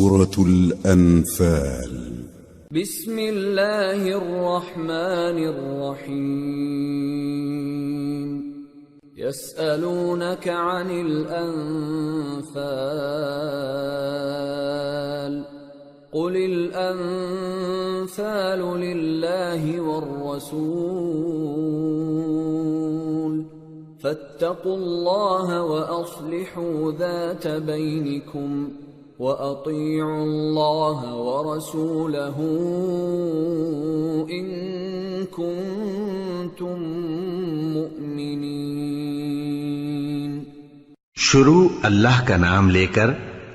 سورة الأنفال. بسم الله الرحمن الرحيم. يسألونك عن الأنفال قل الأنفال لله والرسول فاتقوا الله وأصلحوا ذات بينكم وأطيعوا الله ورسوله إن كنتم مؤمنين. شروع اللہ کا نام لے کر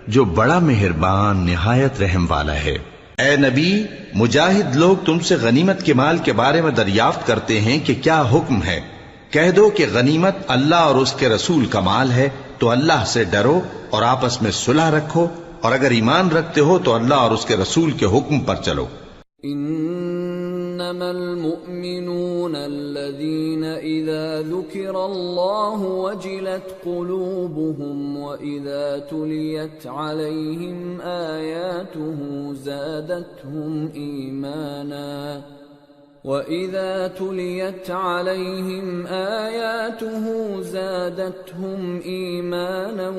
جو بڑا مہربان نہایت رحم والا ہے. اے نبی، مجاہد لوگ تم سے غنیمت کے مال کے بارے میں دریافت کرتے ہیں کہ کیا حکم ہے. کہہ دو کہ غنیمت اللہ اور اس کے رسول کا مال ہے، تو اللہ سے ڈرو اور آپس میں صلح رکھو، اور اگر ایمان رکھتے ہو تو اللہ اور اس کے رسول کے حکم پر چلو. انما المؤمنون الذين اذا ذكر الله وجلت قلوبهم واذا تليت عليهم آياته زادتهم إيمانا وَإِذَا تُلِيَتْ عَلَيْهِمْ آيَاتُهُ زَادَتْهُمْ إِيمَانًا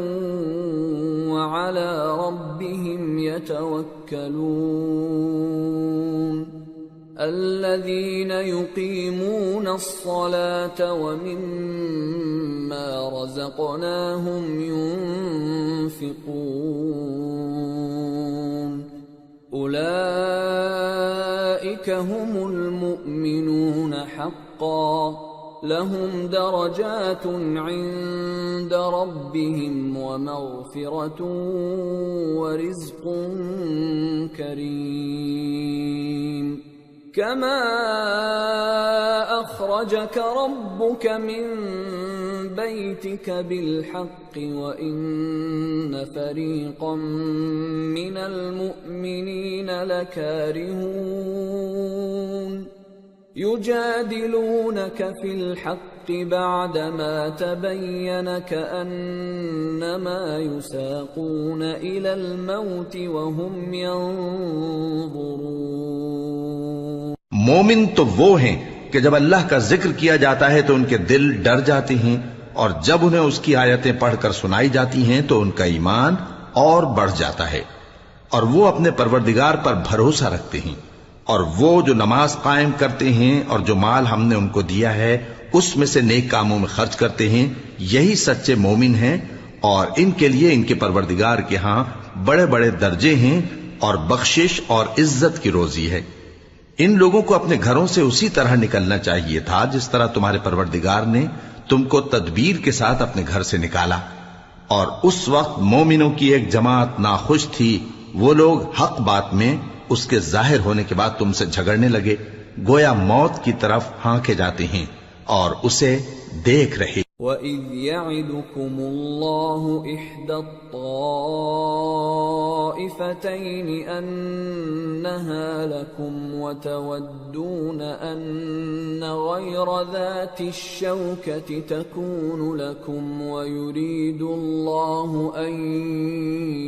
وَعَلَى رَبِّهِمْ يَتَوَكَّلُونَ. الَّذِينَ يُقِيمُونَ الصَّلَاةَ وَمِمَّا رَزَقْنَاهُمْ يُنْفِقُونَ. أولئك هم المؤمنون حقا لهم درجات عند ربهم ومغفرة ورزق كريم. كما أخرجك ربك من بيتك بالحق وإن فريقا من المؤمنين لكارهون. يجادلونك في الحق بعدما تبين كأنما يساقون إلى الموت وهم ينظرون. مومن تو وہ ہیں کہ جب اللہ کا ذکر کیا جاتا ہے تو ان کے دل ڈر جاتے ہیں، اور جب انہیں اس کی آیتیں پڑھ کر سنائی جاتی ہیں تو ان کا ایمان اور بڑھ جاتا ہے، اور وہ اپنے پروردگار پر بھروسہ رکھتے ہیں. اور وہ جو نماز قائم کرتے ہیں اور جو مال ہم نے ان کو دیا ہے اس میں سے نیک کاموں میں خرچ کرتے ہیں، یہی سچے مومن ہیں، اور ان کے لیے ان کے پروردگار کے ہاں بڑے بڑے درجے ہیں اور بخشش اور عزت کی روزی ہے. ان لوگوں کو اپنے گھروں سے اسی طرح نکلنا چاہیے تھا جس طرح تمہارے پروردگار نے تم کو تدبیر کے ساتھ اپنے گھر سے نکالا. اور اس وقت مومنوں کی ایک جماعت ناخوش تھی، وہ لوگ حق بات میں اس کے ظاہر ہونے کے بعد تم سے جھگڑنے لگے، گویا موت کی طرف ہانکے جاتے ہیں اور اسے دیکھ رہے. وَإِذْ يَعِدُكُمُ اللَّهُ إِحْدَى الطَّائِفَتَيْنِ أَنَّهَا لَكُمْ وَتَوَدُّونَ أَنَّ غَيْرَ ذَاتِ الشَّوْكَةِ تَكُونُ لَكُمْ وَيُرِيدُ اللَّهُ أَن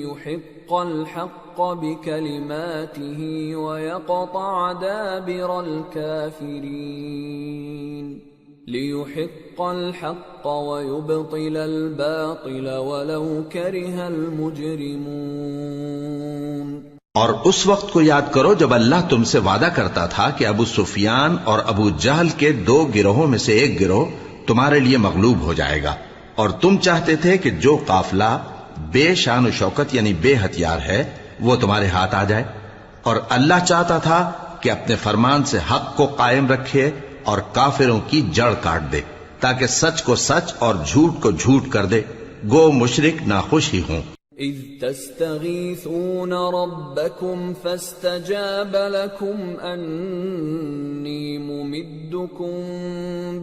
يُحِقَّ الْحَقَّ بِكَلِمَاتِهِ وَيَقْطَعَ دَابِرَ الْكَافِرِينَ. لِيُحِقَّ الْحَقَّ وَيُبْطِلَ الْبَاطِلَ وَلَوْ كَرِهَ الْمُجْرِمُونَ. اور اس وقت کو یاد کرو جب اللہ تم سے وعدہ کرتا تھا کہ ابو سفیان اور ابو جہل کے دو گروہوں میں سے ایک گروہ تمہارے لیے مغلوب ہو جائے گا، اور تم چاہتے تھے کہ جو قافلہ بے شان و شوکت یعنی بے ہتھیار ہے وہ تمہارے ہاتھ آ جائے، اور اللہ چاہتا تھا کہ اپنے فرمان سے حق کو قائم رکھے اور کافروں کی جڑ کاٹ دے، تاکہ سچ کو سچ اور جھوٹ کو جھوٹ کر دے، گو مشرک ناخوش ہی ہوں. اذ تستغیثون ربکم فاستجاب لکم انی ممدکم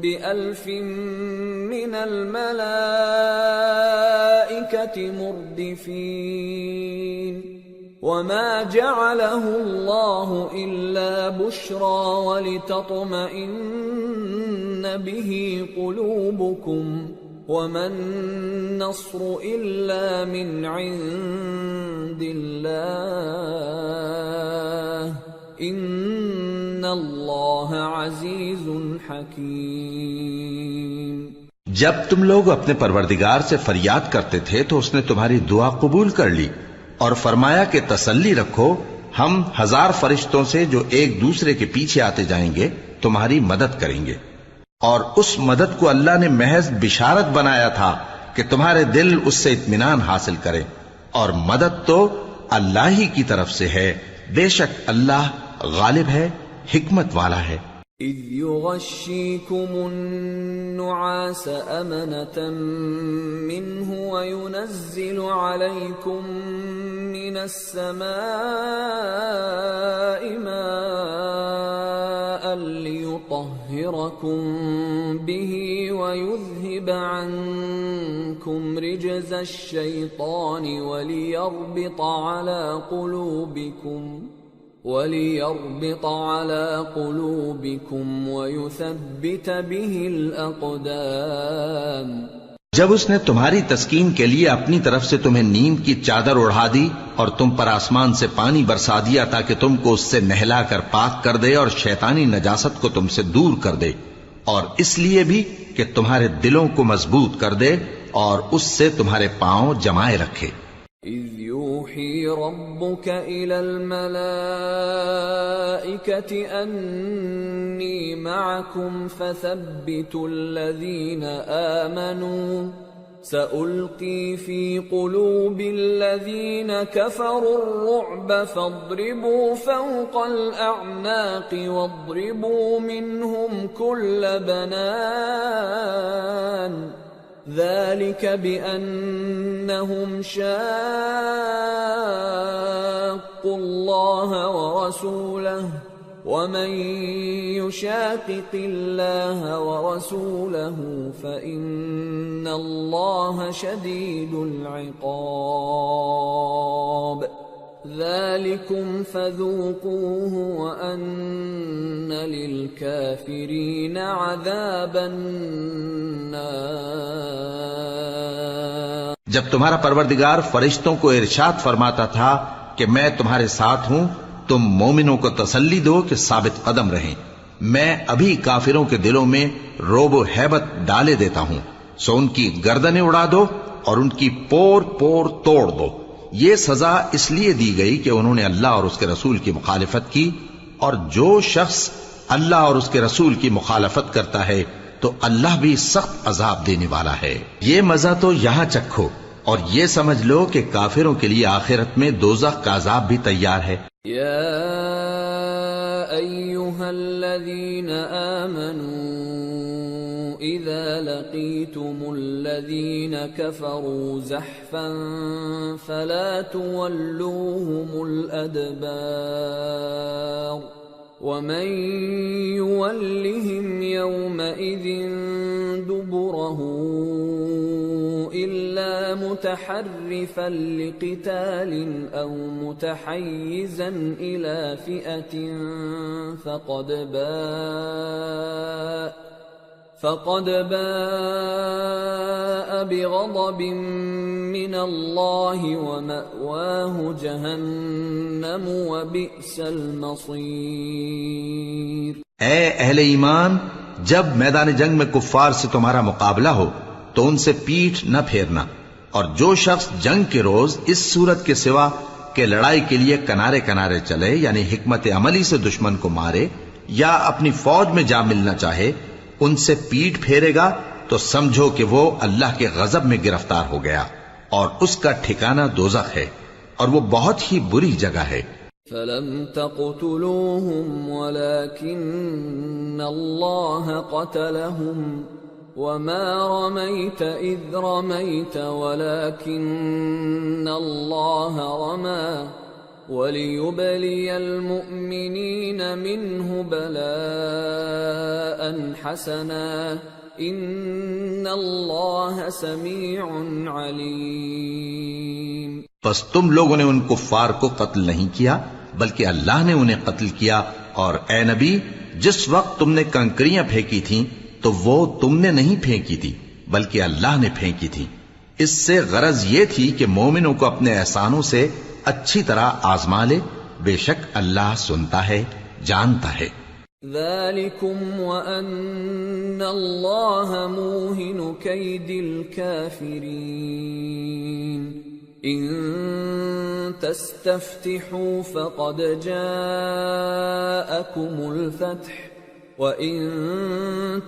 بألف من الملائکة مردفین. وما جعله الله إلا بشرى ولتطمئن به قلوبكم وما النصر إلا من عند الله ان اللہ عزیز حکیم۔ جب تم لوگ اپنے پروردگار سے فریاد کرتے تھے تو اس نے تمہاری دعا قبول کر لی اور فرمایا کہ تسلی رکھو، ہم 1000 فرشتوں سے جو ایک دوسرے کے پیچھے آتے جائیں گے تمہاری مدد کریں گے۔ اور اس مدد کو اللہ نے محض بشارت بنایا تھا کہ تمہارے دل اس سے اطمینان حاصل کریں، اور مدد تو اللہ ہی کی طرف سے ہے، بے شک اللہ غالب ہے، حکمت والا ہے۔ اذ يغشيكم النعاس أمنة منه وينزل عليكم من السماء ماء ليطهركم به ويذهب عنكم رجز الشيطان وليربط على قلوبكم ويثبت به الأقدام۔ جب اس نے تمہاری تسکین کے لیے اپنی طرف سے تمہیں نیند کی چادر اڑھا دی اور تم پر آسمان سے پانی برسا دیا تاکہ تم کو اس سے نہلا کر پاک کر دے اور شیطانی نجاست کو تم سے دور کر دے، اور اس لیے بھی کہ تمہارے دلوں کو مضبوط کر دے اور اس سے تمہارے پاؤں جمائے رکھے۔ اذ يوحي ربك إلى الملائكة أني معكم فثبتوا الذين آمنوا سألقي في قلوب الذين كفروا الرعب فاضربوا فوق الأعناق واضربوا منهم كل بنان ذلك بأنهم شاقوا الله ورسوله ومن يشاقق الله ورسوله فإن الله شديد العقاب ذلكم فذوقوه وأن للكافرين عذاب النار۔ جب تمہارا پروردگار فرشتوں کو ارشاد فرماتا تھا کہ میں تمہارے ساتھ ہوں، تم مومنوں کو تسلی دو کہ ثابت قدم رہیں، میں ابھی کافروں کے دلوں میں رعب و ہیبت ڈالے دیتا ہوں، سو ان کی گردنیں اڑا دو اور ان کی پور پور توڑ دو۔ یہ سزا اس لیے دی گئی کہ انہوں نے اللہ اور اس کے رسول کی مخالفت کی، اور جو شخص اللہ اور اس کے رسول کی مخالفت کرتا ہے تو اللہ بھی سخت عذاب دینے والا ہے۔ یہ مزہ تو یہاں چکھو، اور یہ سمجھ لو کہ کافروں کے لیے آخرت میں دوزخ کا عذاب بھی تیار ہے۔ یا ایھا الذین آمنوا اذا لقیتم الذین کفروا زحفا فلا تولوهم الادبار ومن يولهم يومئذ دبره إلا متحرفا لقتال أو متحيزا إلى فئة فقد باء بغضب من الله ومأواه جهنم وبئس المصير۔ اے اہل ایمان، جب میدان جنگ میں کفار سے تمہارا مقابلہ ہو تو ان سے پیٹھ نہ پھیرنا، اور جو شخص جنگ کے روز اس صورت کے سوا کہ لڑائی کے لیے کنارے کنارے چلے، یعنی حکمت عملی سے دشمن کو مارے یا اپنی فوج میں جا ملنا چاہے، ان سے پیٹھ پھیرے گا تو سمجھو کہ وہ اللہ کے غضب میں گرفتار ہو گیا، اور اس کا ٹھکانہ دوزخ ہے، اور وہ بہت ہی بری جگہ ہے۔ فلم تقتلوهم ولكن الله قتلهم وما رميت إذ رميت ولكن الله رمى وليبلي المؤمنين منه بلاء حسنا إن الله سميع عليم۔ پس تم لوگوں نے ان کفار کو قتل نہیں کیا بلکہ اللہ نے انہیں قتل کیا، اور اے نبی جس وقت تم نے کنکریاں پھینکی تھیں تو وہ تم نے نہیں پھینکی تھی بلکہ اللہ نے پھینکی تھی۔ اس سے غرض یہ تھی کہ مومنوں کو اپنے احسانوں سے اچھی طرح آزما لے، بے شک اللہ سنتا ہے، جانتا ہے۔ ذلكم وأن الله موهن كيد الكافرين إن تستفتحوا فقد جاءكم الفتح وإن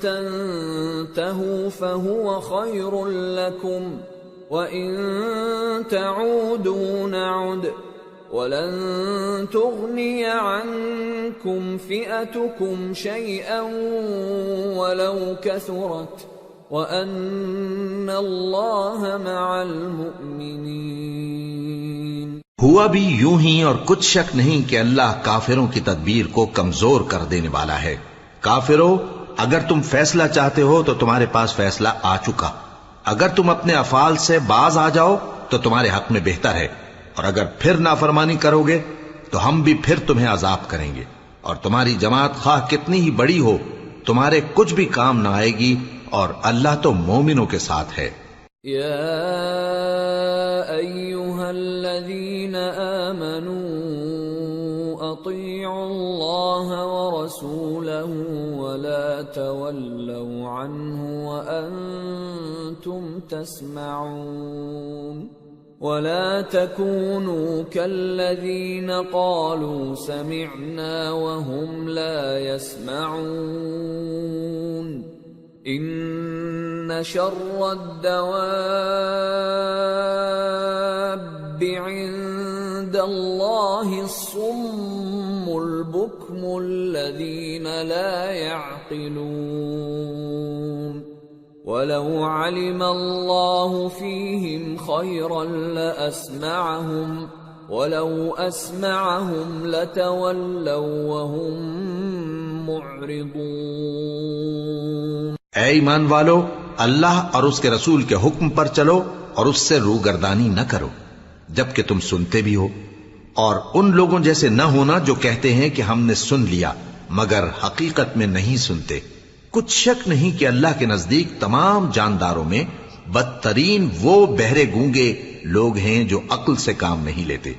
تنتهوا فهو خير لكم وإن تعودوا نعد وَلَن تُغْنِيَ عَنكُمْ فِئَتُكُمْ شَيْئًا وَلَوْ كَثُرَتْ وَأَنَّ اللَّهَ مَعَ الْمُؤْمِنِينَ۔ ہوا بھی یوں ہی، اور کچھ شک نہیں کہ اللہ کافروں کی تدبیر کو کمزور کر دینے والا ہے۔ کافروں، اگر تم فیصلہ چاہتے ہو تو تمہارے پاس فیصلہ آ چکا، اگر تم اپنے افعال سے باز آ جاؤ تو تمہارے حق میں بہتر ہے، اور اگر پھر نافرمانی کرو گے تو ہم بھی پھر تمہیں عذاب کریں گے، اور تمہاری جماعت خواہ کتنی ہی بڑی ہو تمہارے کچھ بھی کام نہ آئے گی، اور اللہ تو مومنوں کے ساتھ ہے۔ یا ایھا الذین آمنوا اطیعوا اللہ ورسولہ ولا تولوا عنہ وانتم تسمعون ولا تكونوا كالذين قالوا سمعنا وهم لا يسمعون إن شر الدواب عند الله الصم البكم الذين لا يعقلون وَلَوْ عَلِمَ اللَّهُ فِيهِمْ خَيْرًا لَأَسْمَعَهُمْ وَلَوْ أَسْمَعَهُمْ لَتَوَلَّوْا وَهُمْ مُعْرِضُونَ۔ اے ایمان والو، اللہ اور اس کے رسول کے حکم پر چلو اور اس سے روگردانی نہ کرو جبکہ تم سنتے بھی ہو، اور ان لوگوں جیسے نہ ہونا جو کہتے ہیں کہ ہم نے سن لیا مگر حقیقت میں نہیں سنتے۔ کچھ شک نہیں کہ اللہ کے نزدیک تمام جانداروں میں بدترین وہ بہرے گونگے لوگ ہیں جو عقل سے کام نہیں لیتے،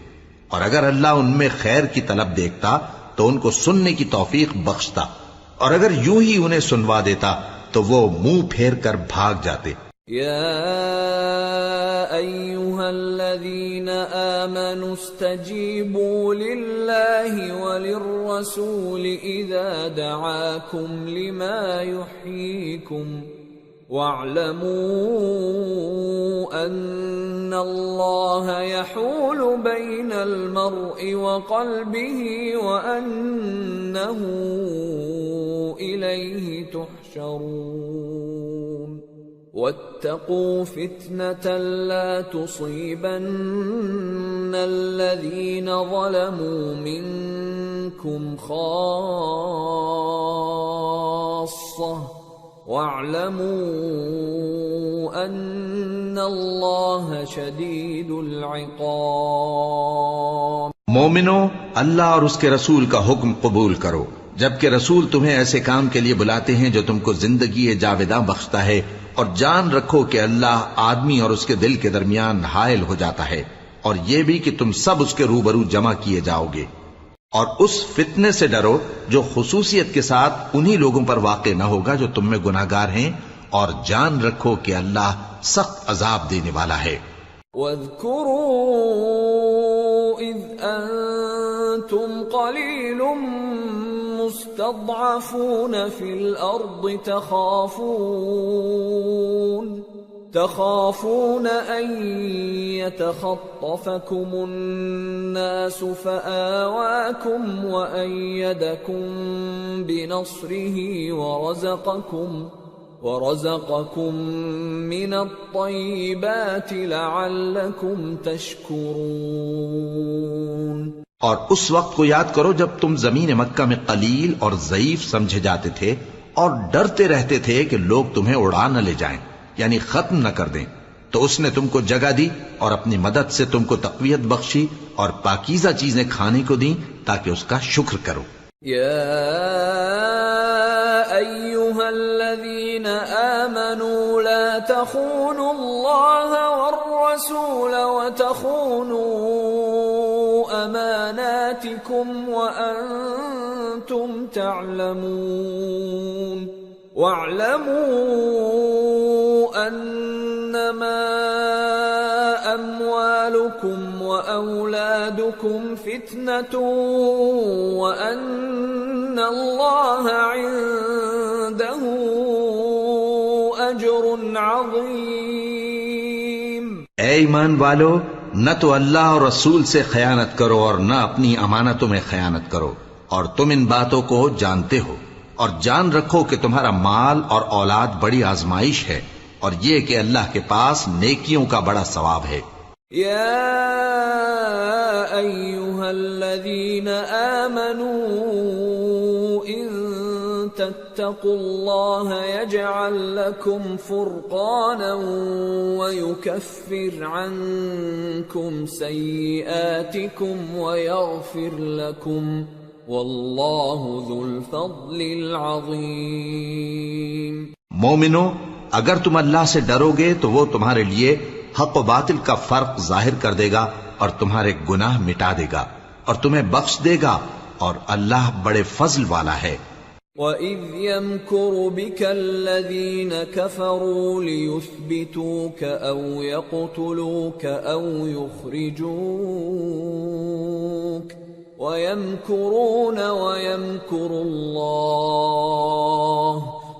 اور اگر اللہ ان میں خیر کی طلب دیکھتا تو ان کو سننے کی توفیق بخشتا، اور اگر یوں ہی انہیں سنوا دیتا تو وہ منہ پھیر کر بھاگ جاتے۔ یا ایھا الذین آمنوا استجیبوا للہ وللرسول اذا دعاکم لما یحییکم واعلموا ان اللہ یحول بین المرء وقلبہ وانہ الیہ تحشرون واتقوا فتنة لا تصيبن الذين ظلموا منكم خاصة واعلموا أن الله شديد العقاب۔ مومنو، اللہ اور اس کے رسول کا حکم قبول کرو جبکہ رسول تمہیں ایسے کام کے لیے بلاتے ہیں جو تم کو زندگی جاوداں بخشتا ہے، اور جان رکھو کہ اللہ آدمی اور اس کے دل کے درمیان حائل ہو جاتا ہے، اور یہ بھی کہ تم سب اس کے روبرو جمع کیے جاؤ گے، اور اس فتنے سے ڈرو جو خصوصیت کے ساتھ انہی لوگوں پر واقع نہ ہوگا جو تم میں گناہگار ہیں، اور جان رکھو کہ اللہ سخت عذاب دینے والا ہے۔ وَاذْكُرُوا إِذْ أَنْتُمْ قَلِيلٌ مستضعفون في الأرض تخافون أن يتخطفكم الناس فآواكم وأيدكم بنصره ورزقكم من الطيبات لعلكم تشكرون۔ اور اس وقت کو یاد کرو جب تم زمین مکہ میں قلیل اور ضعیف سمجھے جاتے تھے اور ڈرتے رہتے تھے کہ لوگ تمہیں اڑا نہ لے جائیں، یعنی ختم نہ کر دیں، تو اس نے تم کو جگہ دی اور اپنی مدد سے تم کو تقویت بخشی اور پاکیزہ چیزیں کھانے کو دیں تاکہ اس کا شکر کرو۔ یا ایھا الذین آمنوا لا تخونوا اللہ والرسول وتخونوا أماناتكم وأنتم تعلمون واعلموا أنما أموالكم وأولادكم فتنة وأن الله عنده أجر عظيم۔ اے ایمان والو، نہ تو اللہ اور رسول سے خیانت کرو اور نہ اپنی امانتوں میں خیانت کرو، اور تم ان باتوں کو جانتے ہو، اور جان رکھو کہ تمہارا مال اور اولاد بڑی آزمائش ہے، اور یہ کہ اللہ کے پاس نیکیوں کا بڑا ثواب ہے۔ يا أيها الذين آمنوا إن تتقوا الله يجعل لكم فرقانا ويكفر عنكم سيئاتكم ويغفر لكم والله ذو الفضل العظيم۔ مومنو، اگر تم اللہ سے ڈرو گے تو وہ تمہارے لیے حق و باطل کا فرق ظاہر کر دے گا اور تمہارے گناہ مٹا دے گا اور تمہیں بخش دے گا، اور اللہ بڑے فضل والا ہے۔ وَإِذْ يَمْكُرُ بِكَ الَّذِينَ كَفَرُوا لِيُثْبِتُوكَ أَوْ يَقْتُلُوكَ أَوْ يُخْرِجُوكَ وَيَمْكُرُونَ وَيَمْكُرُ اللَّهُ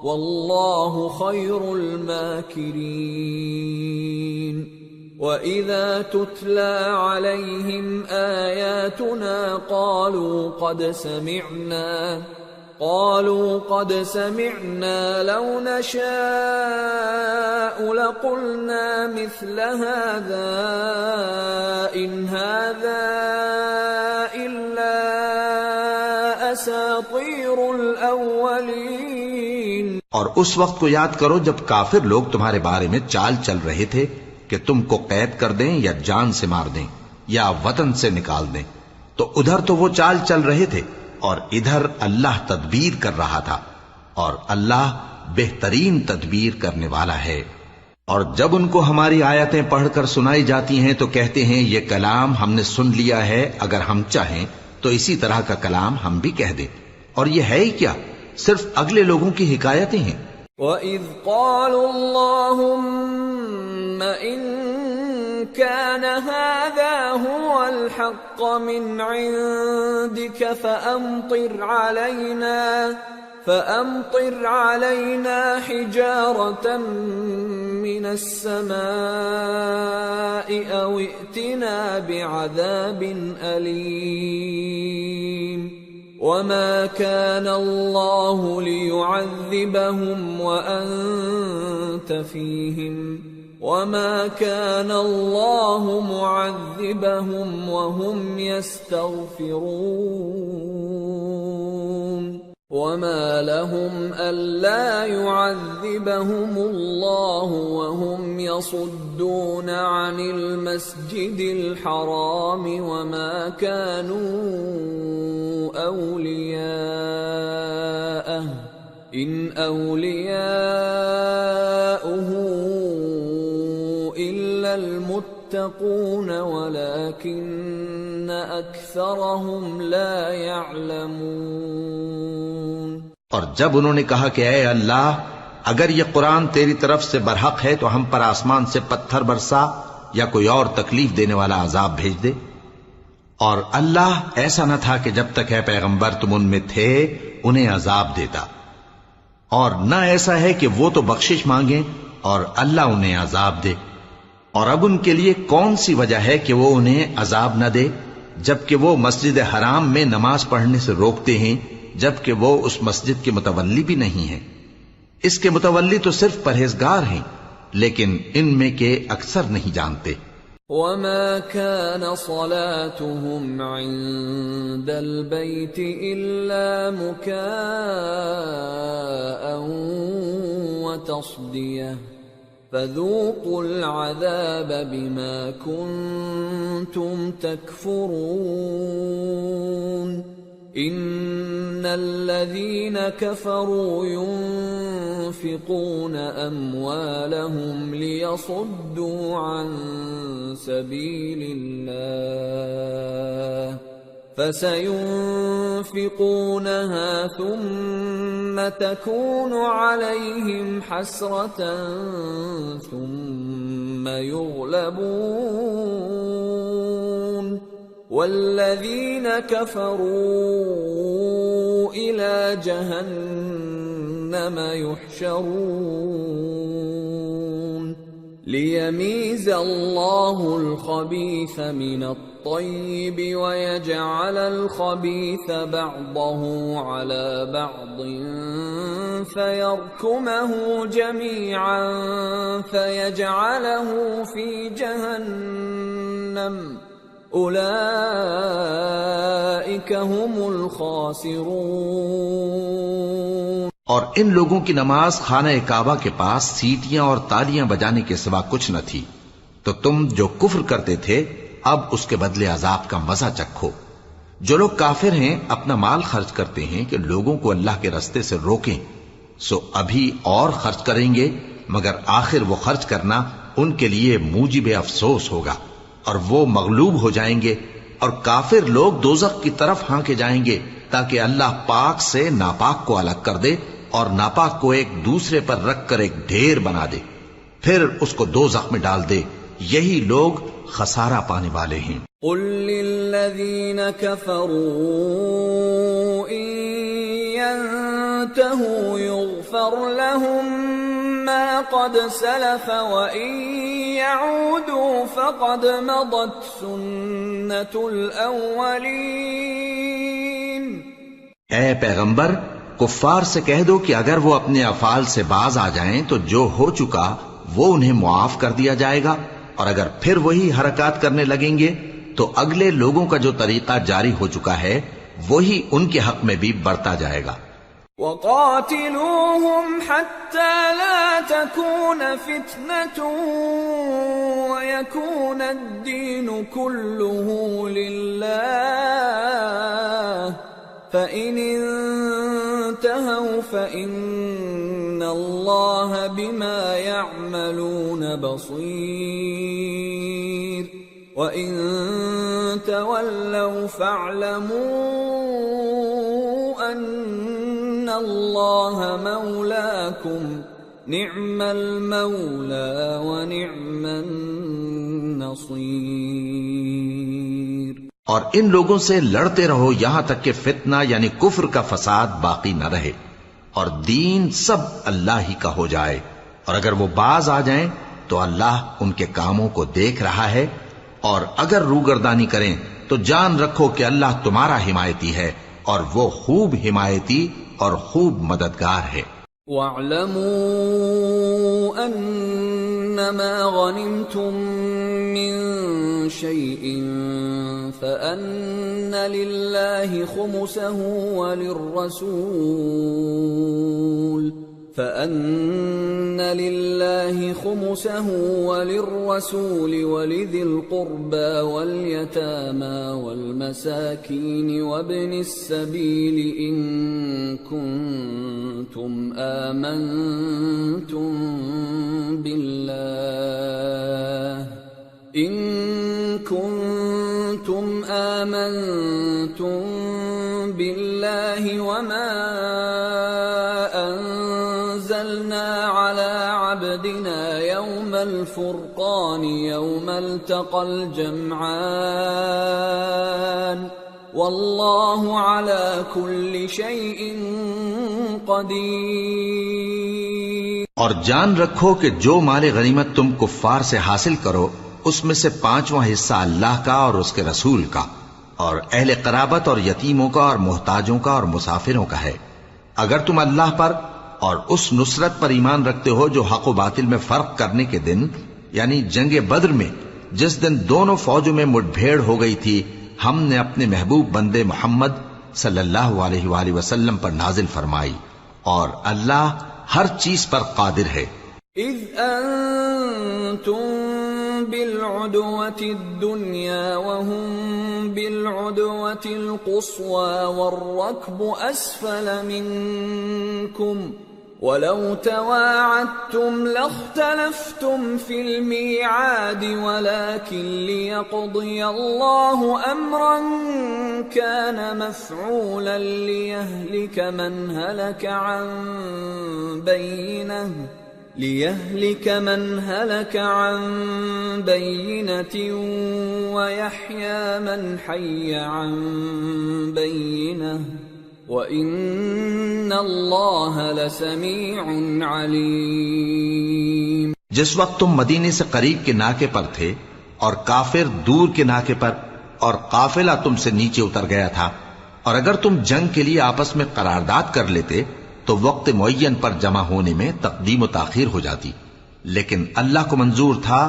وَاللَّهُ خَيْرُ الْمَاكِرِينَ۔ وَإِذَا تُتْلَى عَلَيْهِمْ آيَاتُنَا قالوا قد سمعنا لو نشاء لقلنا مثل هذا إن هذا إلا أساطير الأولين۔ اور اس وقت کو یاد کرو جب کافر لوگ تمہارے بارے میں چال چل رہے تھے کہ تم کو قید کر دیں یا جان سے مار دیں یا وطن سے نکال دیں، تو ادھر تو وہ چال چل رہے تھے اور ادھر اللہ تدبیر کر رہا تھا، اور اللہ بہترین تدبیر کرنے والا ہے۔ اور جب ان کو ہماری آیتیں پڑھ کر سنائی جاتی ہیں تو کہتے ہیں یہ کلام ہم نے سن لیا ہے، اگر ہم چاہیں تو اسی طرح کا کلام ہم بھی کہہ دیں، اور یہ ہے ہی کیا، صرف اگلے لوگوں کی حکایتیں ہیں۔ وَإِذْ قَالُوا اللَّهُمَّ إِن كَانَ هَذَا هُوَ الْحَقَّ مِنْ عِنْدِكَ فَأَمْطِرْ عَلَيْنَا حِجَارَةً مِّنَ السَّمَاءِ أَوْ ائْتِنَا بِعَذَابٍ أَلِيمٍ۔ وَمَا كَانَ اللَّهُ لِيُعَذِّبَهُمْ وَأَنْتَ فِيهِمْ وَمَا كَانَ اللَّهُ مُعَذِّبَهُمْ وَهُمْ يَسْتَغْفِرُونَ وَمَا لَهُمْ أَلَّا يُعَذِّبَهُمُ اللَّهُ وَهُمْ يَصُدُّونَ عَنِ الْمَسْجِدِ الْحَرَامِ وَمَا كَانُوا أَوْلِيَاءَهُ إِنْ أَوْلِيَاؤُهُ إِلَّا الْمُتَّقُونَ وَلَكِنَّ أَكْثَرَهُمْ لَا يَعْلَمُونَ۔ اور جب انہوں نے کہا کہ اے اللہ، اگر یہ قرآن تیری طرف سے برحق ہے تو ہم پر آسمان سے پتھر برسا یا کوئی اور تکلیف دینے والا عذاب بھیج دے، اور اللہ ایسا نہ تھا کہ جب تک ہے پیغمبر تم ان میں تھے انہیں عذاب دیتا، اور نہ ایسا ہے کہ وہ تو بخشش مانگیں اور اللہ انہیں عذاب دے۔ اور اب ان کے لیے کون سی وجہ ہے کہ وہ انہیں عذاب نہ دے، جبکہ وہ مسجد حرام میں نماز پڑھنے سے روکتے ہیں، جبکہ وہ اس مسجد کے متولی بھی نہیں ہیں۔ اس کے متولی تو صرف پرہیزگار ہیں، لیکن ان میں کے اکثر نہیں جانتے۔ وَمَا كَانَ صَلَاتُهُمْ عِندَ الْبَيْتِ إِلَّا مُكَاءً وَتَصْدِيَةً فَذُوقُوا الْعَذَابَ بِمَا كُنتُمْ تَكْفُرُونَ۔ إِنَّ الَّذِينَ كَفَرُوا يُنْفِقُونَ أَمْوَالَهُمْ لِيَصُدُّوا عَنْ سَبِيلِ اللَّهِ فسينفقونها ثم تكون عليهم حسرة ثم يغلبون والذين كفروا إلى جهنم يحشرون ليميز الله الخبيث من الطيب ويجعل الخبيث بعضه على بعض فيركمه جميعا فيجعله في جهنم أولئك هم الخاسرون۔ اور ان لوگوں کی نماز خانہ کعبہ کے پاس سیٹیاں اور تالیاں بجانے کے سوا کچھ نہ تھی، تو تم جو کفر کرتے تھے اب اس کے بدلے عذاب کا مزہ چکھو۔ جو لوگ کافر ہیں اپنا مال خرچ کرتے ہیں کہ لوگوں کو اللہ کے راستے سے روکیں، سو ابھی اور خرچ کریں گے، مگر آخر وہ خرچ کرنا ان کے لیے موجب افسوس ہوگا اور وہ مغلوب ہو جائیں گے، اور کافر لوگ دوزخ کی طرف ہانکے جائیں گے تاکہ اللہ پاک سے ناپاک کو الگ کر دے اور ناپاک کو ایک دوسرے پر رکھ کر ایک ڈھیر بنا دے، پھر اس کو دوزخ میں ڈال دے۔ یہی لوگ خسارہ پانے والے ہیں۔ قل للذین کفروا ان ينتهوا يغفر لهم ما قد سلف وان يعودوا فقد مضت سنة الاولین۔ اے پیغمبر، کفار سے کہہ دو کہ اگر وہ اپنے افعال سے باز آ جائیں تو جو ہو چکا وہ انہیں معاف کر دیا جائے گا، اور اگر پھر وہی حرکات کرنے لگیں گے تو اگلے لوگوں کا جو طریقہ جاری ہو چکا ہے وہی ان کے حق میں بھی بڑھتا جائے گا۔ وَقَاتِلُوهُمْ حَتَّى لَا تَكُونَ فِتْنَةٌ وَيَكُونَ الدِّينُ كُلُّهُ لِلَّهِ فَإِنِ انتهوا فَإِنَّ اللَّهَ بِمَا يَعْمَلُونَ بَصِيرٌ وَإِن تَوَلَّوْا فَاعْلَمُوا أَنَّ اللَّهَ مَوْلَاكُمْ نِعْمَ الْمَوْلَى وَنِعْمَ النَّصِيرُ۔ اور ان لوگوں سے لڑتے رہو یہاں تک کہ فتنہ یعنی کفر کا فساد باقی نہ رہے اور دین سب اللہ ہی کا ہو جائے، اور اگر وہ باز آ جائیں تو اللہ ان کے کاموں کو دیکھ رہا ہے، اور اگر روگردانی کریں تو جان رکھو کہ اللہ تمہارا حمایتی ہے اور وہ خوب حمایتی اور خوب مددگار ہے۔ وَاعْلَمُوا أَنَّمَا غَنِمْتُم مِّن شَيْءٍ فَأَنَّ لِلَّهِ خُمُسَهُ وَلِلرَّسُولِ وَلِذِي الْقُرْبَى وَالْيَتَامَى وَالْمَسَاكِينِ وَابْنِ السَّبِيلِ إِن كُنتُمْ آمنتم بالله وما أنزلنا على عبدنا يوم الفرقان يوم التقى الجمعان والله على كل شيء قدير۔ اور جان رکھو کہ جو مال غنیمت تم کفار سے حاصل کرو اس میں سے 5واں حصہ اللہ کا اور اس کے رسول کا اور اہل قرابت اور یتیموں کا اور محتاجوں کا اور مسافروں کا ہے۔ اگر تم اللہ پر اور اس نصرت پر ایمان رکھتے ہو جو حق و باطل میں فرق کرنے کے دن یعنی جنگ بدر میں جس دن دونوں فوجوں میں مٹ بھیڑ ہو گئی تھی، ہم نے اپنے محبوب بندے محمد صلی اللہ علیہ وآلہ وسلم پر نازل فرمائی، اور اللہ ہر چیز پر قادر ہے۔ اذ انتم بالعدوة الدنيا وهم بالعدوة القصوى والركب أسفل منكم ولو تواعدتم لاختلفتم في الميعاد ولكن ليقضي الله أمرا كان مفعولا ليهلك من هلك عن بينة ويحيى من حي عن بينة وَإِنَّ اللَّهَ لَسَمِيعٌ عَلِيمٌ۔ جس وقت تم مدینے سے قریب کے ناکے پر تھے اور کافر دور کے ناکے پر اور قافلہ تم سے نیچے اتر گیا تھا، اور اگر تم جنگ کے لیے آپس میں قرارداد کر لیتے تو وقت معین پر جمع ہونے میں تقدیم و تاخیر ہو جاتی، لیکن اللہ کو منظور تھا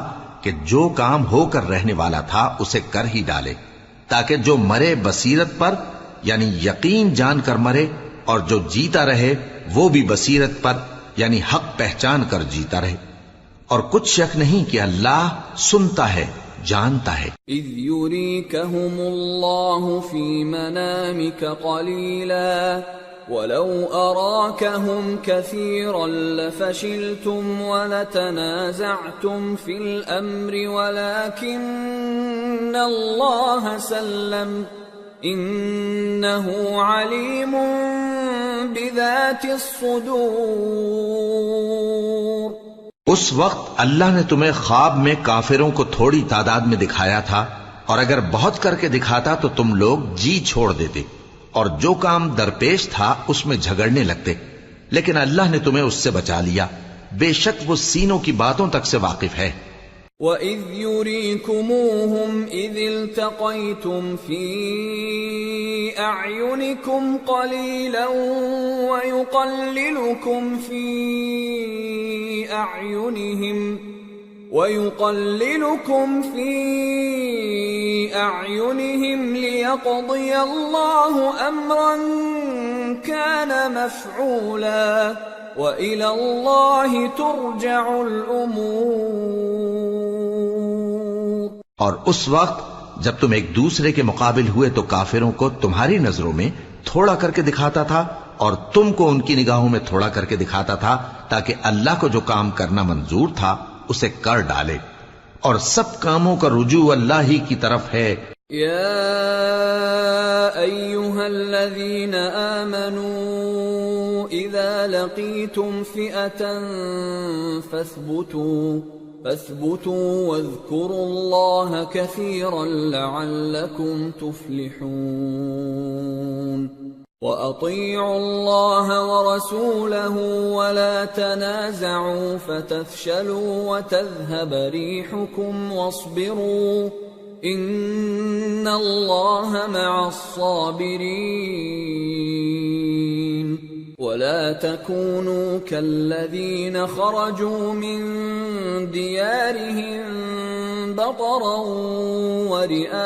کہ جو کام ہو کر رہنے والا تھا اسے کر ہی ڈالے، تاکہ جو مرے بصیرت پر یعنی یقین جان کر مرے، اور جو جیتا رہے وہ بھی بصیرت پر یعنی حق پہچان کر جیتا رہے، اور کچھ شک نہیں کہ اللہ سنتا ہے جانتا ہے۔ اذ یریکہم اللہ فی منامک قلیلا ولو اراکہم کثیرا لفشلتم ولتنازعتم فی الامر ولکن اللہ سلم انہو علیم بذات الصدور۔ اس وقت اللہ نے تمہیں خواب میں کافروں کو تھوڑی تعداد میں دکھایا تھا، اور اگر بہت کر کے دکھاتا تو تم لوگ جی چھوڑ دیتے، اور جو کام درپیش تھا اس میں جھگڑنے لگتے، لیکن اللہ نے تمہیں اس سے بچا لیا، بے شک وہ سینوں کی باتوں تک سے واقف ہے۔ وَإِذْ يُرِيكُمُوهُمْ إِذِ الْتَقَيْتُمْ فِي أَعْيُنِكُمْ قَلِيلًا وَيُقَلِّلُكُمْ فِي أَعْيُنِهِمْ لِيَقْضِيَ اللَّهُ أَمْرًا كَانَ مَفْعُولًا وَإِلَى اللَّهِ تُرْجَعُ الْأُمُورُ۔ اور اس وقت جب تم ایک دوسرے کے مقابل ہوئے تو کافروں کو تمہاری نظروں میں تھوڑا کر کے دکھاتا تھا، اور تم کو ان کی نگاہوں میں تھوڑا کر کے دکھاتا تھا، تاکہ اللہ کو جو کام کرنا منظور تھا اسے کر ڈالے، اور سب کاموں کا رجوع اللہ ہی کی طرف ہے۔ یا ایھا الذین آمنوا اذا لقیتم فئة فاثبتوا واذکروا اللہ کثیرا لعلکم تفلحون۔ وَأَطِيعُوا اللَّهَ وَرَسُولَهُ وَلَا تَنَازَعُوا فَتَفْشَلُوا وَتَذْهَبَ رِيحُكُمْ وَاصْبِرُوا إِنَّ اللَّهَ مَعَ الصَّابِرِينَ۔ وَلَا تَكُونُوا كَالَّذِينَ خَرَجُوا مِن دِيَارِهِم بَطَرًا وَرِئَاءَ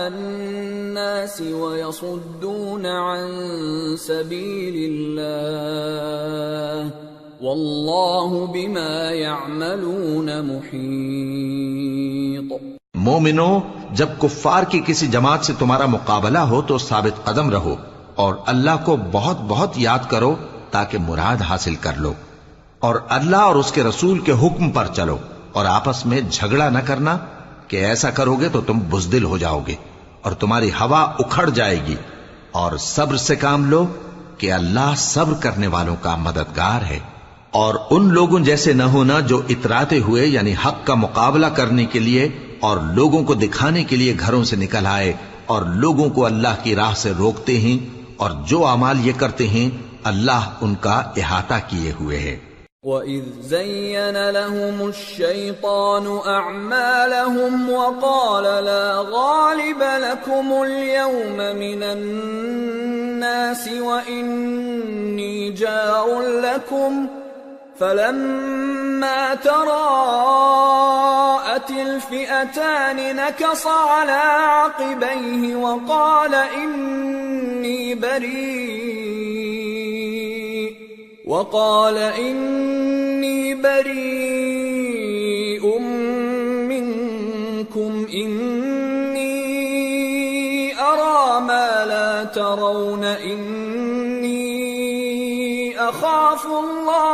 النَّاسِ وَيَصُدُّونَ عَن سَبِيلِ اللَّهِ وَاللَّهُ بِمَا يَعْمَلُونَ مُحِيطٌ۔ مومنو، جب کفار کی کسی جماعت سے تمہارا مقابلہ ہو تو ثابت قدم رہو، اور اللہ کو بہت بہت یاد کرو تاکہ مراد حاصل کر لو، اور اللہ اور اس کے رسول کے حکم پر چلو، اور آپس میں جھگڑا نہ کرنا کہ ایسا کرو گے تو تم بزدل ہو جاؤ گے اور تمہاری ہوا اکھڑ جائے گی، اور صبر سے کام لو کہ اللہ صبر کرنے والوں کا مددگار ہے۔ اور ان لوگوں جیسے نہ ہونا جو اتراتے ہوئے یعنی حق کا مقابلہ کرنے کے لیے اور لوگوں کو دکھانے کے لیے گھروں سے نکل آئے اور لوگوں کو اللہ کی راہ سے روکتے ہیں، اور جو اعمال یہ کرتے ہیں اللہ ان کا احاطہ کیے ہوئے ہے۔ وَإِذْ زَيَّنَ لَهُمُ الشَّيْطَانُ أَعْمَالَهُمْ وَقَالَ لَا غَالِبَ لَكُمُ الْيَوْمَ مِنَ النَّاسِ وَإِنِّي جَارٌ لَكُمْ فَلَمَّا تَرَاءَتِ الْفِئَتَانِ نَكَصَ عَلَى عَقِبَيْهِ وَقَالَ إِنِّي بَرِيءٌ مِّنكُمْ إِنِّي أَرَى مَا لَا تَرَوْنَ إِنِّي أخاف الله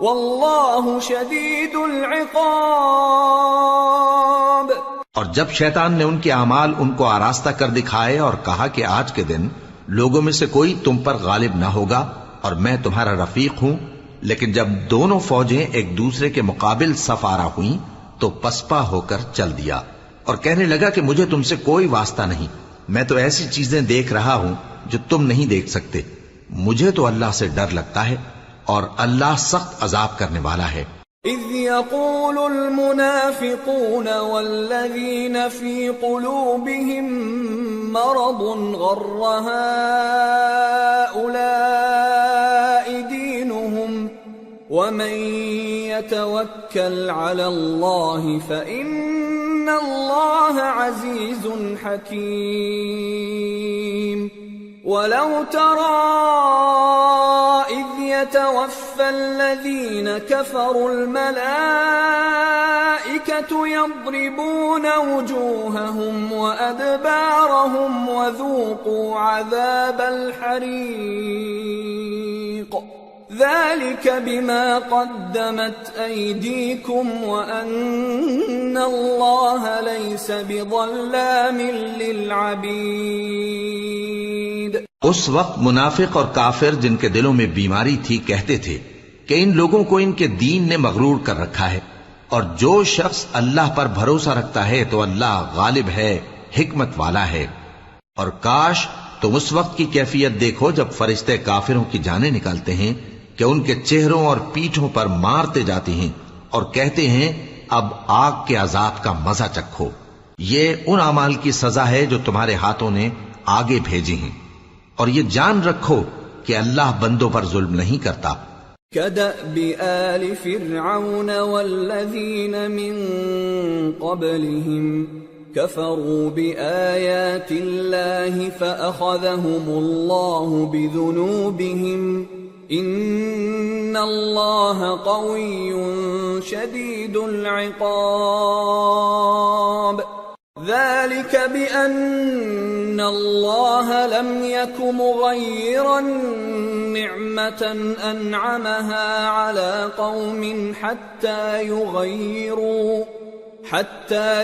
والله شديد العقاب۔ اور جب شیطان نے ان کے اعمال ان کو آراستہ کر دکھائے اور کہا کہ آج کے دن لوگوں میں سے کوئی تم پر غالب نہ ہوگا اور میں تمہارا رفیق ہوں، لیکن جب دونوں فوجیں ایک دوسرے کے مقابل صف آرا ہوئیں تو پسپا ہو کر چل دیا اور کہنے لگا کہ مجھے تم سے کوئی واسطہ نہیں، میں تو ایسی چیزیں دیکھ رہا ہوں جو تم نہیں دیکھ سکتے، مجھے تو اللہ سے ڈر لگتا ہے اور اللہ سخت عذاب کرنے والا ہے۔ إذ يقول المنافقون والذين في قلوبهم مرض غر هؤلاء دينهم ومن يتوكل على الله فإن الله عزيز حكيم۔ ولو ترى إذ يتوفى الذين كفروا الملائكة يضربون وجوههم وأدبارهم وذوقوا عذاب الحريق ذلك بما قدمت أيديكم وأن الله ليس بظلام للعبيد۔ اس وقت منافق اور کافر جن کے دلوں میں بیماری تھی کہتے تھے کہ ان لوگوں کو ان کے دین نے مغرور کر رکھا ہے، اور جو شخص اللہ پر بھروسہ رکھتا ہے تو اللہ غالب ہے، حکمت والا ہے۔ اور کاش تم اس وقت کی کیفیت دیکھو جب فرشتے کافروں کی جانیں نکالتے ہیں کہ ان کے چہروں اور پیٹھوں پر مارتے جاتے ہیں اور کہتے ہیں اب آگ کے عذاب کا مزہ چکھو۔ یہ ان اعمال کی سزا ہے جو تمہارے ہاتھوں نے آگے بھیجی ہیں، اور یہ جان رکھو کہ اللہ بندوں پر ظلم نہیں کرتا۔ كدأب آل فرعون والذين من قبلهم كفروا بآيات الله فأخذهم الله بذنوبهم إن الله قوي شديد العقاب۔ ذلك بأن الله لم يك مغيرا نعمة أنعمها على قوم حتى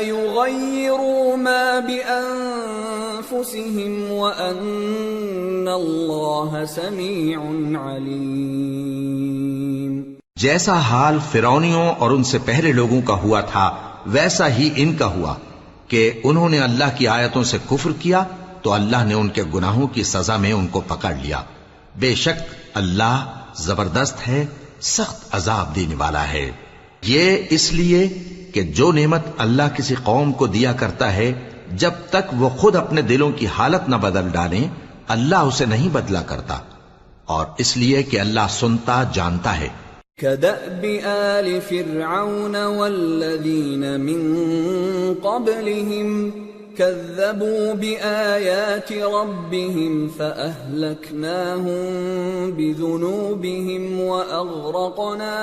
يغيروا ما بأنفسهم وأن الله سميع عليم۔ جیسا حال فرعونیوں اور ان سے پہلے لوگوں کا ہوا تھا ویسا ہی ان کا ہوا کہ انہوں نے اللہ کی آیتوں سے کفر کیا تو اللہ نے ان کے گناہوں کی سزا میں ان کو پکڑ لیا۔ بے شک اللہ زبردست ہے، سخت عذاب دینے والا ہے۔ یہ اس لیے کہ جو نعمت اللہ کسی قوم کو دیا کرتا ہے جب تک وہ خود اپنے دلوں کی حالت نہ بدل ڈالیں اللہ اسے نہیں بدلا کرتا، اور اس لیے کہ اللہ سنتا جانتا ہے۔ كدأب آل فرعون والذين من قبلهم كذبوا بآيات ربهم فأهلكناهم بذنوبهم وأغرقنا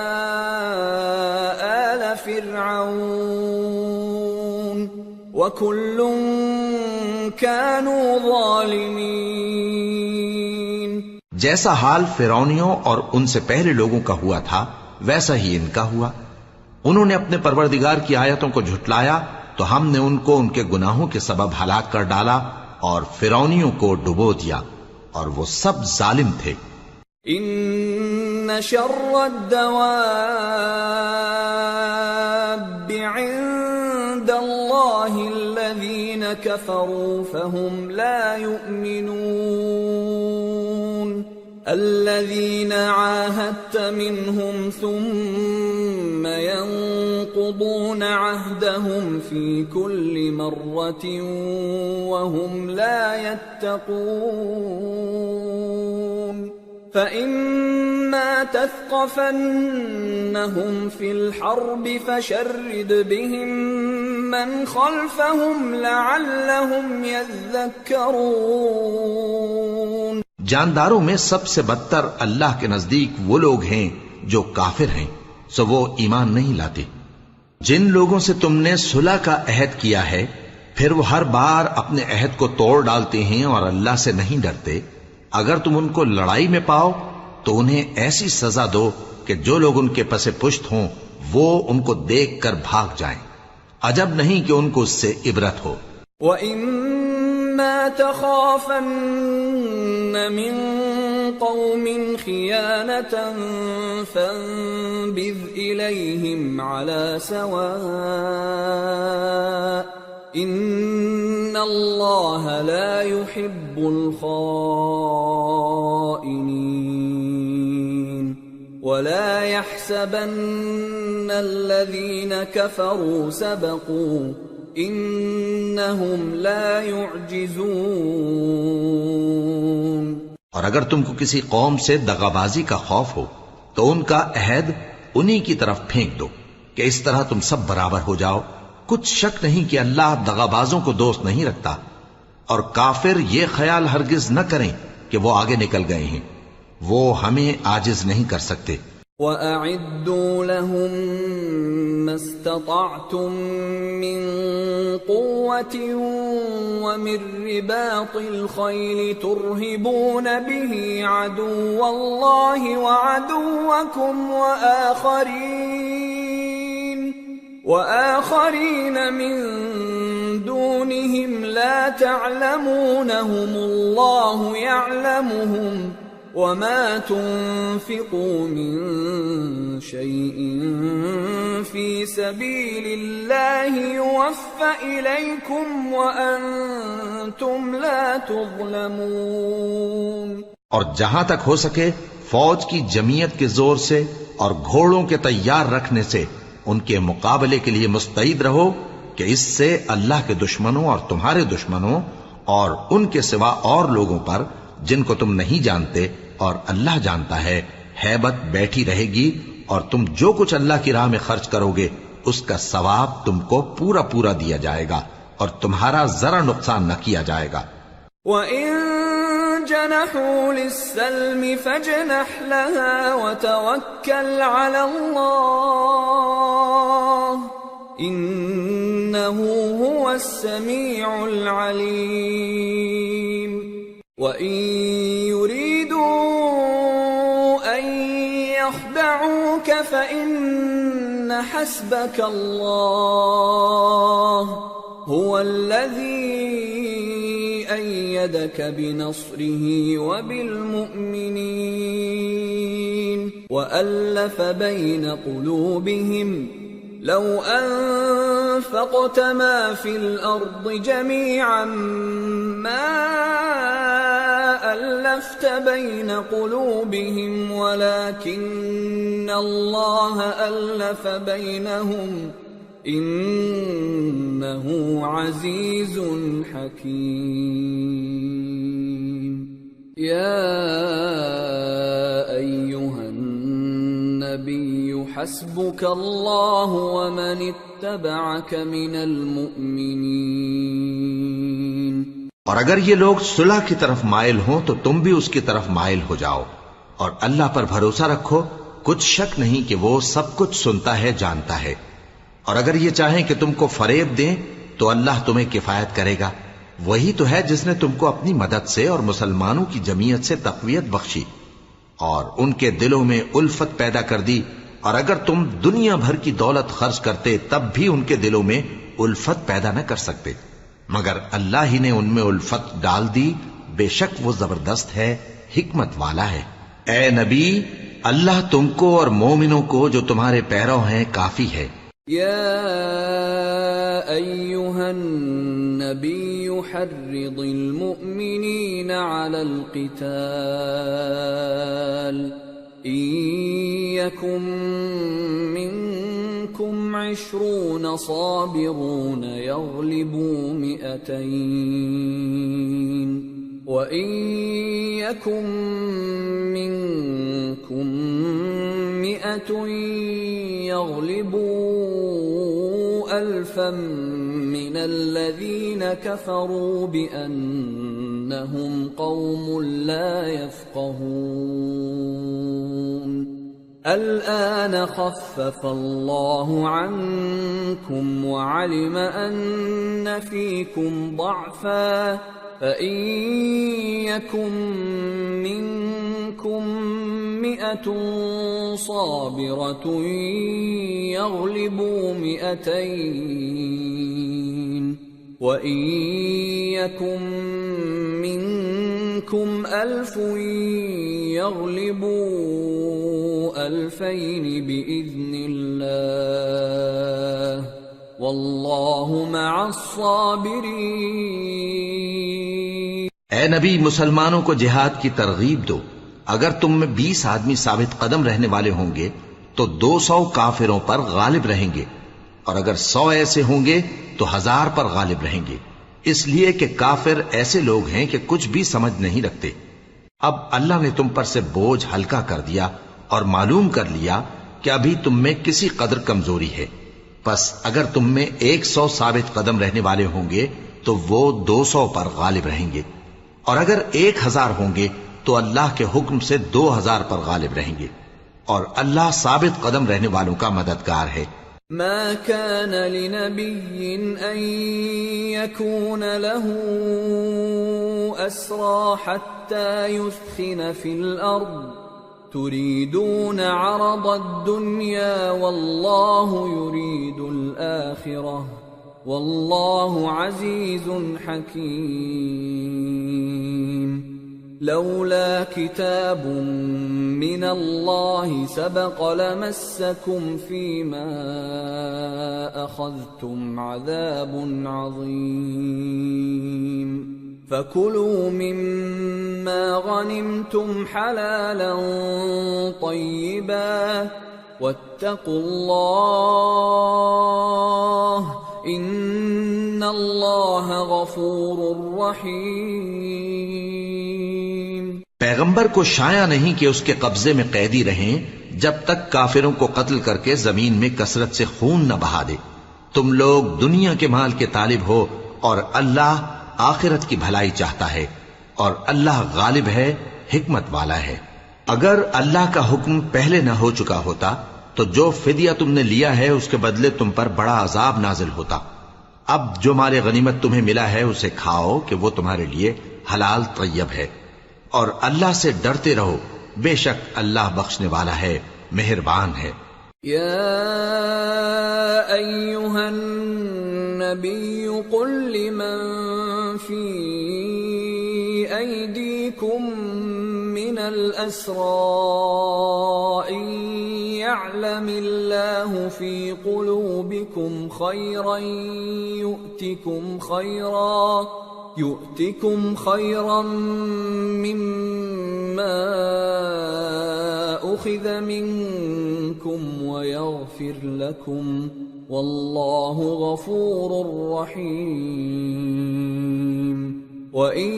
آل فرعون وكل كانوا ظالمين۔ جیسا حال فرعونیوں اور ان سے پہلے لوگوں کا ہوا تھا ویسا ہی ان کا ہوا۔ انہوں نے اپنے پروردگار کی آیتوں کو جھٹلایا تو ہم نے ان کو ان کے گناہوں کے سبب ہلاک کر ڈالا اور فرعونیوں کو ڈبو دیا، اور وہ سب ظالم تھے۔ ان شر الدواب عند اللہ الذین كفروا فهم لا يؤمنون الذين عاهدت منهم ثم ينقضون عهدهم في كل مرة وهم لا يتقون فإما تثقفنهم في الحرب فشرد بهم من خلفهم لعلهم يذكرون۔ جانداروں میں سب سے بدتر اللہ کے نزدیک وہ لوگ ہیں جو کافر ہیں، سو وہ ایمان نہیں لاتے۔ جن لوگوں سے تم نے صلح کا عہد کیا ہے پھر وہ ہر بار اپنے عہد کو توڑ ڈالتے ہیں اور اللہ سے نہیں ڈرتے، اگر تم ان کو لڑائی میں پاؤ تو انہیں ایسی سزا دو کہ جو لوگ ان کے پس پشت ہوں وہ ان کو دیکھ کر بھاگ جائیں. عجب نہیں کہ ان کو اس سے عبرت ہو. وَإِمَّا تَخَافَنَّ مِن قَوْمٍ خِيَانَةً فَانبِذْ إِلَيْهِمْ عَلَى سَوَاءٍ إِنَّ اللَّهَ لَا يُحِبُّ الْخَائِنِينَ وَلَا يَحْسَبَنَّ الَّذِينَ كَفَرُوا سَبَقُوا إِنَّهُمْ لَا يُعْجِزُونَ. اور اگر تم کو کسی قوم سے دغابازی کا خوف ہو تو ان کا عہد انہی کی طرف پھینک دو کہ اس طرح تم سب برابر ہو جاؤ. کچھ شک نہیں کہ اللہ دغابازوں کو دوست نہیں رکھتا، اور کافر یہ خیال ہرگز نہ کریں کہ وہ آگے نکل گئے ہیں، وہ ہمیں عاجز نہیں کر سکتے. وَأَعِدُّوا لَهُم مَّا اسْتَطَعْتُم مِّن قُوَّةٍ وَمِن رِّبَاطِ الْخَيْلِ تُرْهِبُونَ بِهِ عَدُوَّ اللَّهِ وَعَدُوَّكُمْ وَآخَرِينَ مِن دُونِهِمْ لَا تَعْلَمُونَهُمُ اللَّهُ يَعْلَمُهُمْ وَمَا تُنفِقُوا مِن شَيْءٍ فِي سَبِيلِ اللَّهِ يُوَفَّ إِلَيْكُمْ وَأَنتُمْ لَا تُظْلَمُونَ. اور جہاں تک ہو سکے فوج کی جمعیت کے زور سے اور گھوڑوں کے تیار رکھنے سے ان کے مقابلے کے لیے مستعد رہو کہ اس سے اللہ کے دشمنوں اور تمہارے دشمنوں اور ان کے سوا اور لوگوں پر جن کو تم نہیں جانتے اور اللہ جانتا ہے ہیبت بیٹھی رہے گی، اور تم جو کچھ اللہ کی راہ میں خرچ کرو گے اس کا ثواب تم کو پورا پورا دیا جائے گا اور تمہارا ذرا نقصان نہ کیا جائے گا. وَإِن جَنَحُوا لِلسَّلْمِ فَاجْنَحْ لَهَا وَتَوَكَّلْ عَلَى اللَّهِ إِنَّهُ هُوَ السَّمِيعُ الْعَلِيمُ. وَإِن يُرِيدُوا أَن يَخْدَعُوكَ فَإِنَّ حَسْبَكَ اللَّهُ هُوَ الَّذِي أَيَّدَكَ بِنَصْرِهِ وَبِالْمُؤْمِنِينَ وَأَلَّفَ بَيْنَ قُلُوبِهِمْ لَوْ أَنفَقْتَ مَا فِي الْأَرْضِ جَمِيعًا مَا أَلَّفْتَ بَيْنَ قُلُوبِهِمْ وَلَكِنَّ اللَّهَ أَلَّفَ بَيْنَهُمْ إِنَّهُ عَزِيزٌ حَكِيمٌ. يَا أَيُّهَا النَّبِيُّ حَسْبُكَ اللَّهُ وَمَنِ اتَّبَعَكَ مِنَ الْمُؤْمِنِينَ. اور اگر یہ لوگ صلح کی طرف مائل ہوں تو تم بھی اس کی طرف مائل ہو جاؤ، اور اللہ پر بھروسہ رکھو، کچھ شک نہیں کہ وہ سب کچھ سنتا ہے، جانتا ہے. اور اگر یہ چاہیں کہ تم کو فریب دیں تو اللہ تمہیں کفایت کرے گا. وہی تو ہے جس نے تم کو اپنی مدد سے اور مسلمانوں کی جمعیت سے تقویت بخشی اور ان کے دلوں میں الفت پیدا کر دی. اور اگر تم دنیا بھر کی دولت خرچ کرتے تب بھی ان کے دلوں میں الفت پیدا نہ کر سکتے، مگر اللہ ہی نے ان میں الفت ڈال دی. بے شک وہ زبردست ہے، حکمت والا ہے. اے نبی، اللہ تم کو اور مومنوں کو جو تمہارے پیرو ہیں کافی ہے. يا أيها النبي حرض المؤمنين على القتال إن يكن منكم 20 صابرون يغلبوا 200 وَإِن يَكُن مِّنكُم 100 يَغْلِبُوا 1000 مِّنَ الَّذِينَ كَفَرُوا بِأَنَّهُمْ قَوْمٌ لَّا يَفْقَهُونَ. الآن خفف الله عنكم وعلم أن فيكم ضعفا فإن يكن منكم 100 صابرة يغلبوا 200 وإن يكن منكم 1000 يغلبوا 2000 بإذن الله واللہ مع الصابرین۔ اے نبی، مسلمانوں کو جہاد کی ترغیب دو۔ اگر تم میں 20 آدمی ثابت قدم رہنے والے ہوں گے تو 200 کافروں پر غالب رہیں گے، اور اگر 100 ایسے ہوں گے تو 1000 پر غالب رہیں گے، اس لیے کہ کافر ایسے لوگ ہیں کہ کچھ بھی سمجھ نہیں رکھتے۔ اب اللہ نے تم پر سے بوجھ ہلکا کر دیا اور معلوم کر لیا کہ ابھی تم میں کسی قدر کمزوری ہے، پس اگر تم میں 100 ثابت قدم رہنے والے ہوں گے تو وہ 200 پر غالب رہیں گے، اور اگر 1000 ہوں گے تو اللہ کے حکم سے 2000 پر غالب رہیں گے، اور اللہ ثابت قدم رہنے والوں کا مددگار ہے۔ ما كان لنبي أن يكون له أسرى حتى يثخن في الأرض تريدون عرض الدنيا والله يريد الآخرة والله عزيز حكيم لولا كتاب من الله سبق لمسكم فيما أخذتم عذاب عظيم فكلوا مما غنمتم حلالا طيبا واتقوا الله إن الله غفور رحيم۔ پیغمبر کو شایع نہیں کہ اس کے قبضے میں قیدی رہیں جب تک کافروں کو قتل کر کے زمین میں کثرت سے خون نہ بہا دے۔ تم لوگ دنیا کے مال کے طالب ہو اور اللہ آخرت کی بھلائی چاہتا ہے، اور اللہ غالب ہے، حکمت والا ہے۔ اگر اللہ کا حکم پہلے نہ ہو چکا ہوتا تو جو فدیہ تم نے لیا ہے اس کے بدلے تم پر بڑا عذاب نازل ہوتا۔ اب جو مال غنیمت تمہیں ملا ہے اسے کھاؤ کہ وہ تمہارے لیے حلال طیب ہے، اور اللہ سے ڈرتے رہو، بے شک اللہ بخشنے والا ہے، مہربان ہے۔ يا أيها النبي قل لمن في أيديكم من الأسرى إن يعلم الله في قلوبكم خيرا يؤتكم خيرا مما أخذ منكم ويغفر لكم والله غفور رحيم وإن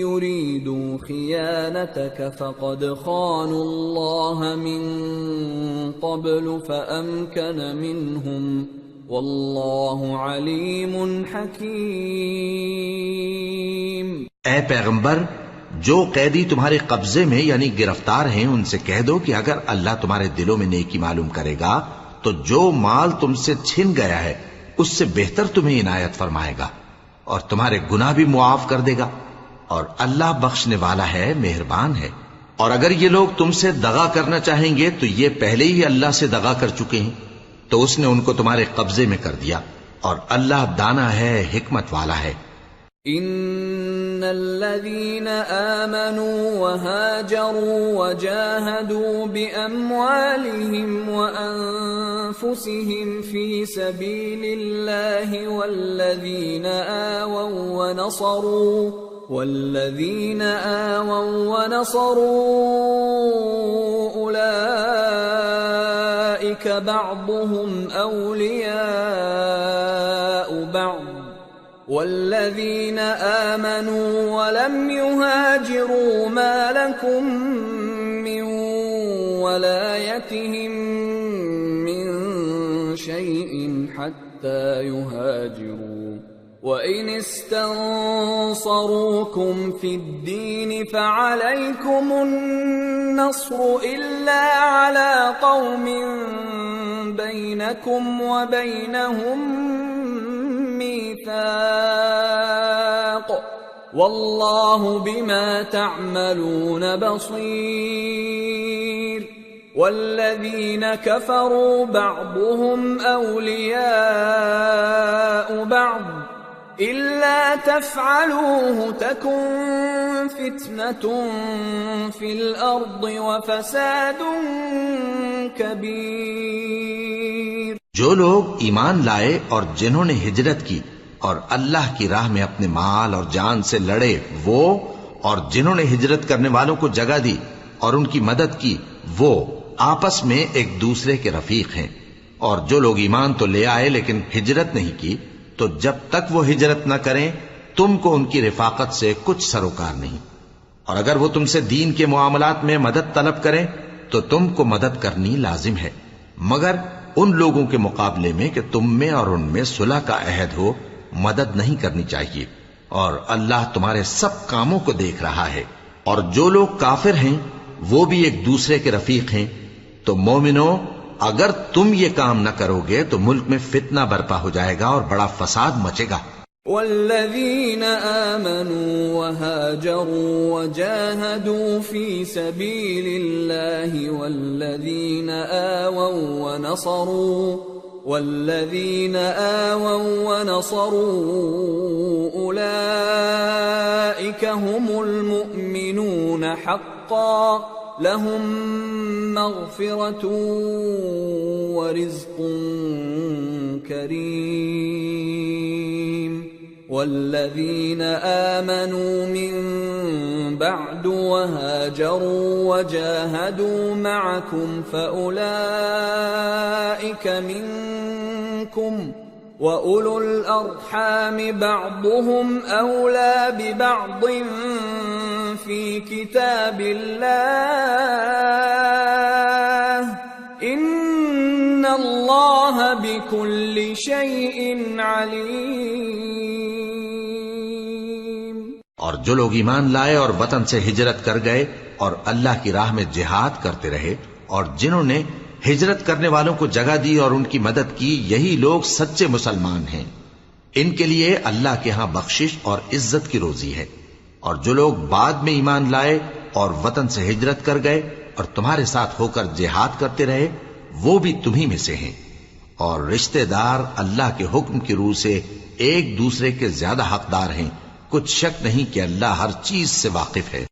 يريدوا خيانتك فقد خانوا الله من قبل فأمكن منهم واللہ علیم حکیم۔ اے پیغمبر، جو قیدی تمہارے قبضے میں یعنی گرفتار ہیں ان سے کہہ دو کہ اگر اللہ تمہارے دلوں میں نیکی معلوم کرے گا تو جو مال تم سے چھن گیا ہے اس سے بہتر تمہیں عنایت فرمائے گا اور تمہارے گناہ بھی معاف کر دے گا، اور اللہ بخشنے والا ہے، مہربان ہے۔ اور اگر یہ لوگ تم سے دغا کرنا چاہیں گے تو یہ پہلے ہی اللہ سے دغا کر چکے ہیں، تو اس نے ان کو تمہارے قبضے میں کر دیا، اور اللہ دانا ہے، حکمت والا ہے۔ ان الذين آمنوا وهاجروا وجاهدوا بأموالهم وأنفسهم في سبيل الله والذين آووا ونصروا أولئك بعضهم أولياء بعض والذين آمنوا ولم يهاجروا ما لكم من ولايتهم من شيء حتى يهاجروا وإن استنصروكم في الدين فعليكم النصر إلا على قوم بينكم وبينهم ميثاق واللہ بما تعملون بصیر والذین کفروا بعضهم اولیاء بعض إلا تفعلوه تكن فتنة في الأرض وفساد كبير۔ جو لوگ ایمان لائے اور جنہوں نے ہجرت کی اور اللہ کی راہ میں اپنے مال اور جان سے لڑے، وہ اور جنہوں نے ہجرت کرنے والوں کو جگہ دی اور ان کی مدد کی، وہ آپس میں ایک دوسرے کے رفیق ہیں۔ اور جو لوگ ایمان تو لے آئے لیکن ہجرت نہیں کی، تو جب تک وہ ہجرت نہ کریں تم کو ان کی رفاقت سے کچھ سروکار نہیں، اور اگر وہ تم سے دین کے معاملات میں مدد طلب کریں تو تم کو مدد کرنی لازم ہے، مگر ان لوگوں کے مقابلے میں کہ تم میں اور ان میں صلح کا عہد ہو مدد نہیں کرنی چاہیے، اور اللہ تمہارے سب کاموں کو دیکھ رہا ہے۔ اور جو لوگ کافر ہیں وہ بھی ایک دوسرے کے رفیق ہیں۔ تو مومنو، اگر تم یہ کام نہ کرو گے تو ملک میں فتنہ برپا ہو جائے گا اور بڑا فساد مچے گا۔ والذین آمنوا وهاجروا وجاهدوا في سبيل الله والذین آووا ونصروا أولئك هم المؤمنون حقا لهم مغفرة ورزق كريم۔ والذين آمنوا من بعد وهاجروا وجاهدوا معكم فأولئك منكم وأولو الأرحام بعضهم أولى ببعض في كتاب الله إن الله بكل شيء عليم۔ اور جو لوگ ایمان لائے اور وطن سے ہجرت کر گئے اور اللہ کی راہ میں جہاد کرتے رہے، اور جنہوں نے ہجرت کرنے والوں کو جگہ دی اور ان کی مدد کی، یہی لوگ سچے مسلمان ہیں۔ ان کے لیے اللہ کے ہاں بخشش اور عزت کی روزی ہے۔ اور جو لوگ بعد میں ایمان لائے اور وطن سے ہجرت کر گئے اور تمہارے ساتھ ہو کر جہاد کرتے رہے، وہ بھی تمہیں میں سے ہیں۔ اور رشتہ دار اللہ کے حکم کی روح سے ایک دوسرے کے زیادہ حقدار ہیں۔ کچھ شک نہیں کہ اللہ ہر چیز سے واقف ہے۔